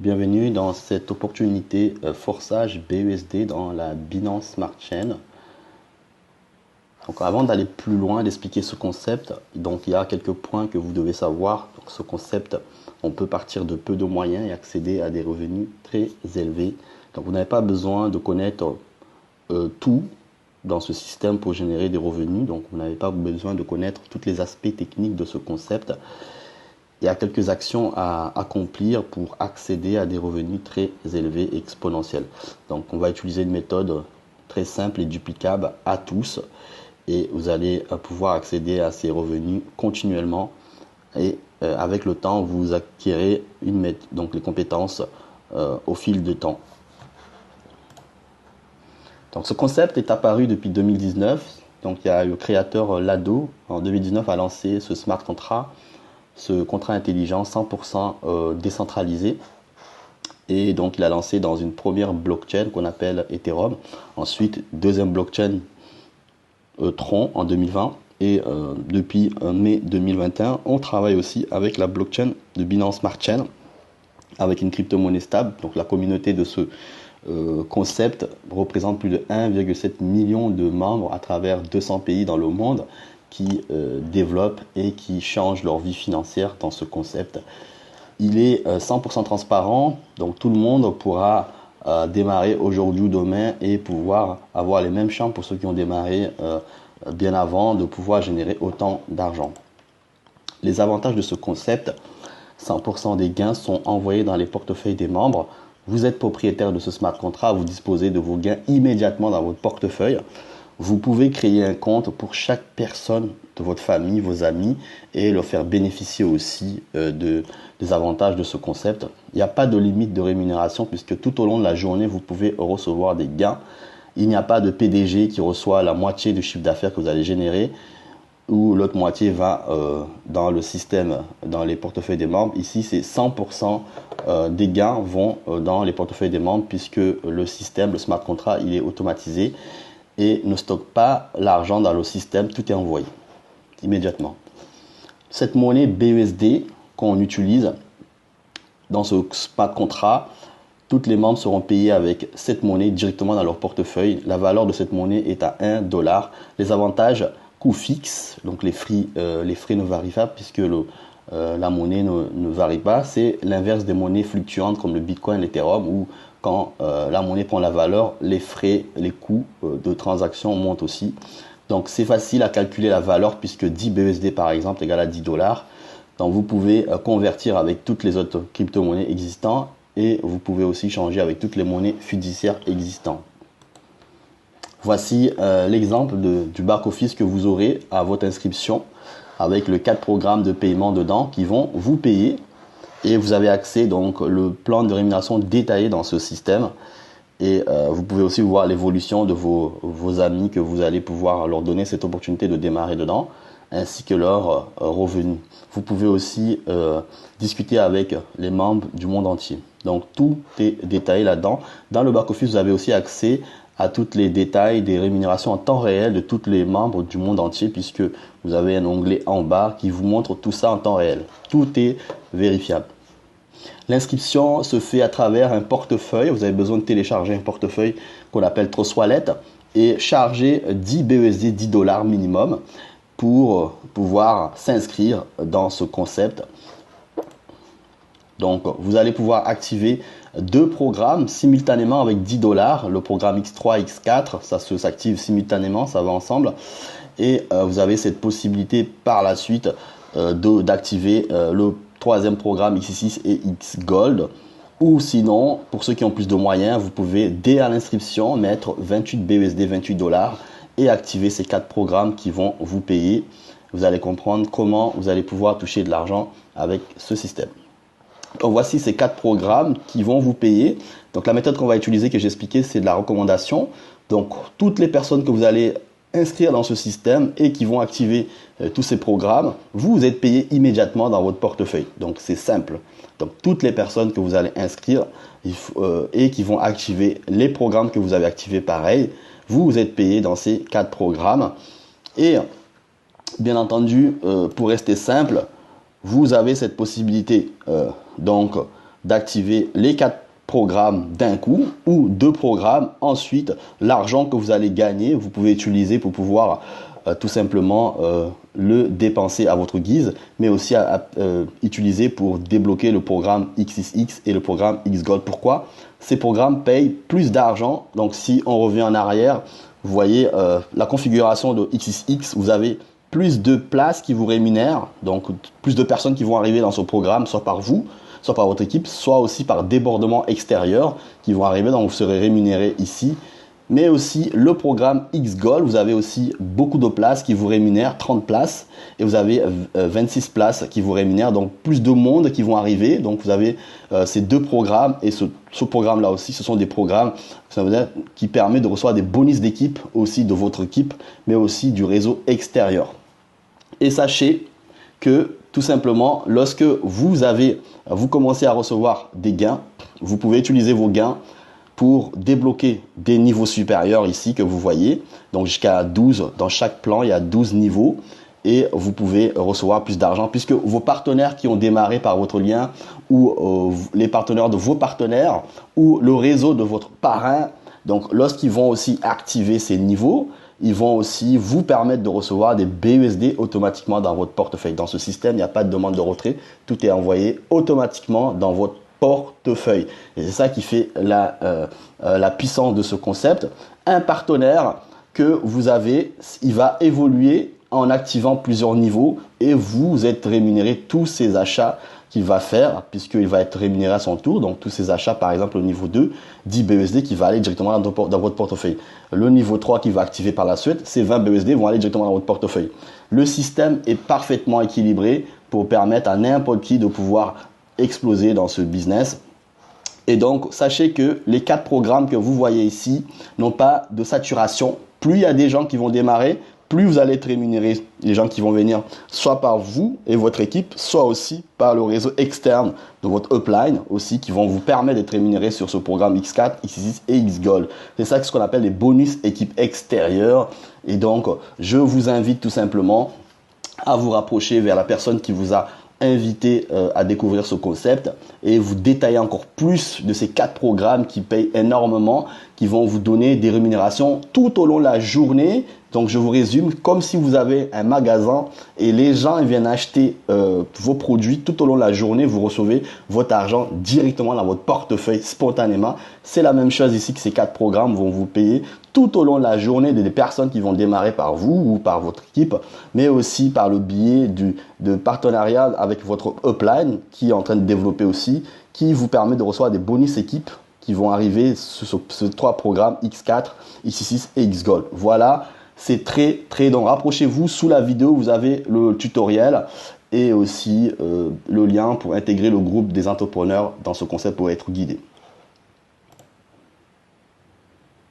Bienvenue dans cette opportunité forçage BUSD dans la Binance Smart Chain. Donc avant d'aller plus loin, d'expliquer ce concept, donc il y a quelques points que vous devez savoir. Donc ce concept, on peut partir de peu de moyens et accéder à des revenus très élevés. Donc vous n'avez pas besoin de connaître tout dans ce système pour générer des revenus. Donc vous n'avez pas besoin de connaître tous les aspects techniques de ce concept. Il y a quelques actions à accomplir pour accéder à des revenus très élevés et exponentiels. Donc on va utiliser une méthode très simple et duplicable à tous et vous allez pouvoir accéder à ces revenus continuellement et avec le temps vous acquérez donc les compétences au fil du temps. Donc ce concept est apparu depuis 2019. Donc il y a le créateur Lado en 2019 a lancé ce smart contract, ce contrat intelligent 100% décentralisé. Et donc il a lancé dans une première blockchain qu'on appelle Ethereum. Ensuite, deuxième blockchain Tron en 2020. Et depuis mai 2021, on travaille aussi avec la blockchain de Binance Smart Chain, avec une crypto-monnaie stable. Donc la communauté de ce concept représente plus de 1,7 million de membres à travers 200 pays dans le monde qui développent et qui changent leur vie financière dans ce concept. Il est 100% transparent, donc tout le monde pourra démarrer aujourd'hui ou demain et pouvoir avoir les mêmes chances pour ceux qui ont démarré bien avant de pouvoir générer autant d'argent. Les avantages de ce concept, 100% des gains sont envoyés dans les portefeuilles des membres. Vous êtes propriétaire de ce smart contract, vous disposez de vos gains immédiatement dans votre portefeuille. Vous pouvez créer un compte pour chaque personne de votre famille, vos amis, et leur faire bénéficier aussi des avantages de ce concept. Il n'y a pas de limite de rémunération puisque tout au long de la journée, vous pouvez recevoir des gains. Il n'y a pas de PDG qui reçoit la moitié du chiffre d'affaires que vous allez générer ou l'autre moitié va dans le système, dans les portefeuilles des membres. Ici, c'est 100% des gains vont dans les portefeuilles des membres puisque le système, le smart contract, il est automatisé et ne stocke pas l'argent dans le système, tout est envoyé immédiatement. Cette monnaie BUSD qu'on utilise dans ce smart contract, tous les membres seront payés avec cette monnaie directement dans leur portefeuille. La valeur de cette monnaie est à 1 dollar. Les avantages, coût fixe, donc les frais ne varient pas puisque la monnaie ne varie pas. C'est l'inverse des monnaies fluctuantes comme le Bitcoin, l'Ethereum, où quand la monnaie prend la valeur, les frais, les coûts de transaction montent aussi. Donc c'est facile à calculer la valeur puisque 10 BUSD par exemple égale à 10 dollars. Donc vous pouvez convertir avec toutes les autres crypto-monnaies existantes et vous pouvez aussi changer avec toutes les monnaies fiduciaires existantes. Voici l'exemple du back-office que vous aurez à votre inscription avec les 4 programmes de paiement dedans qui vont vous payer et vous avez accès donc le plan de rémunération détaillé dans ce système et vous pouvez aussi voir l'évolution de vos amis que vous allez pouvoir leur donner cette opportunité de démarrer dedans ainsi que leurs revenus. Vous pouvez aussi discuter avec les membres du monde entier. Donc tout est détaillé là-dedans. Dans le back-office, vous avez aussi accès à tous les détails des rémunérations en temps réel de tous les membres du monde entier puisque vous avez un onglet en bas qui vous montre tout ça en temps réel. Tout est vérifiable. L'inscription se fait à travers un portefeuille. Vous avez besoin de télécharger un portefeuille qu'on appelle Trust Wallet et charger 10 BUSD, 10 dollars minimum pour pouvoir s'inscrire dans ce concept. Donc, vous allez pouvoir activer 2 programmes simultanément avec 10 dollars. Le programme X3, X4, ça s'active simultanément, ça va ensemble. Et vous avez cette possibilité par la suite d'activer le 3e programme X6 et X Gold. Ou sinon, pour ceux qui ont plus de moyens, vous pouvez dès à l'inscription mettre 28 BUSD, 28 dollars et activer ces 4 programmes qui vont vous payer. Vous allez comprendre comment vous allez pouvoir toucher de l'argent avec ce système. Donc voici ces 4 programmes qui vont vous payer. Donc la méthode qu'on va utiliser, que j'ai expliqué, c'est de la recommandation. Donc toutes les personnes que vous allez inscrire dans ce système et qui vont activer tous ces programmes, vous êtes payé immédiatement dans votre portefeuille. Donc c'est simple. Donc toutes les personnes que vous allez inscrire et qui vont activer les programmes que vous avez activés pareil, vous êtes payé dans ces 4 programmes. Et bien entendu, pour rester simple, vous avez cette possibilité donc d'activer les 4 programmes d'un coup ou 2 programmes. Ensuite, l'argent que vous allez gagner, vous pouvez utiliser pour pouvoir tout simplement le dépenser à votre guise, mais aussi utiliser pour débloquer le programme XXX et le programme XGold. Pourquoi? Ces programmes payent plus d'argent. Donc si on revient en arrière, vous voyez la configuration de XXX, vous avez plus de places qui vous rémunèrent, donc plus de personnes qui vont arriver dans ce programme, soit par vous, soit par votre équipe, soit aussi par débordement extérieur qui vont arriver, donc vous serez rémunéré ici. Mais aussi le programme XGold, vous avez aussi beaucoup de places qui vous rémunèrent, 30 places, et vous avez 26 places qui vous rémunèrent, donc plus de monde qui vont arriver. Donc vous avez ces 2 programmes, et ce programme-là aussi, ce sont des programmes qui permettent de recevoir des bonus d'équipe aussi de votre équipe, mais aussi du réseau extérieur. Et sachez que tout simplement, lorsque vous commencez à recevoir des gains, vous pouvez utiliser vos gains pour débloquer des niveaux supérieurs ici que vous voyez. Donc jusqu'à 12, dans chaque plan, il y a 12 niveaux et vous pouvez recevoir plus d'argent puisque vos partenaires qui ont démarré par votre lien ou les partenaires de vos partenaires ou le réseau de votre parrain, donc lorsqu'ils vont aussi activer ces niveaux, ils vont aussi vous permettre de recevoir des BUSD automatiquement dans votre portefeuille. Dans ce système, il n'y a pas de demande de retrait. Tout est envoyé automatiquement dans votre portefeuille. Et c'est ça qui fait la puissance de ce concept. Un partenaire que vous avez, il va évoluer en activant plusieurs niveaux et vous êtes rémunéré tous ces achats qu'il va faire puisqu'il va être rémunéré à son tour. Donc tous ces achats, par exemple au niveau 2, 10 BUSD qui va aller directement dans votre portefeuille. Le niveau 3 qui va activer par la suite, ces 20 BUSD vont aller directement dans votre portefeuille. Le système est parfaitement équilibré pour permettre à n'importe qui de pouvoir exploser dans ce business. Et donc, sachez que les 4 programmes que vous voyez ici n'ont pas de saturation. Plus il y a des gens qui vont démarrer, plus vous allez être rémunéré. Les gens qui vont venir soit par vous et votre équipe, soit aussi par le réseau externe de votre upline aussi, qui vont vous permettre d'être rémunéré sur ce programme X4, X6 et XGold. C'est ça ce qu'on appelle les bonus équipe extérieure. Et donc, je vous invite tout simplement à vous rapprocher vers la personne qui vous a invité à découvrir ce concept et vous détailler encore plus de ces 4 programmes qui payent énormément, qui vont vous donner des rémunérations tout au long de la journée. Donc je vous résume, comme si vous avez un magasin et les gens viennent acheter vos produits tout au long de la journée, vous recevez votre argent directement dans votre portefeuille spontanément. C'est la même chose ici que ces 4 programmes vont vous payer tout au long de la journée des personnes qui vont démarrer par vous ou par votre équipe, mais aussi par le biais de partenariat avec votre upline qui est en train de développer aussi, qui vous permet de recevoir des bonus équipes qui vont arriver sur ces 3 programmes X4, X6 et XGold. Voilà. C'est très donc rapprochez-vous, sous la vidéo vous avez le tutoriel et aussi le lien pour intégrer le groupe des entrepreneurs dans ce concept pour être guidé.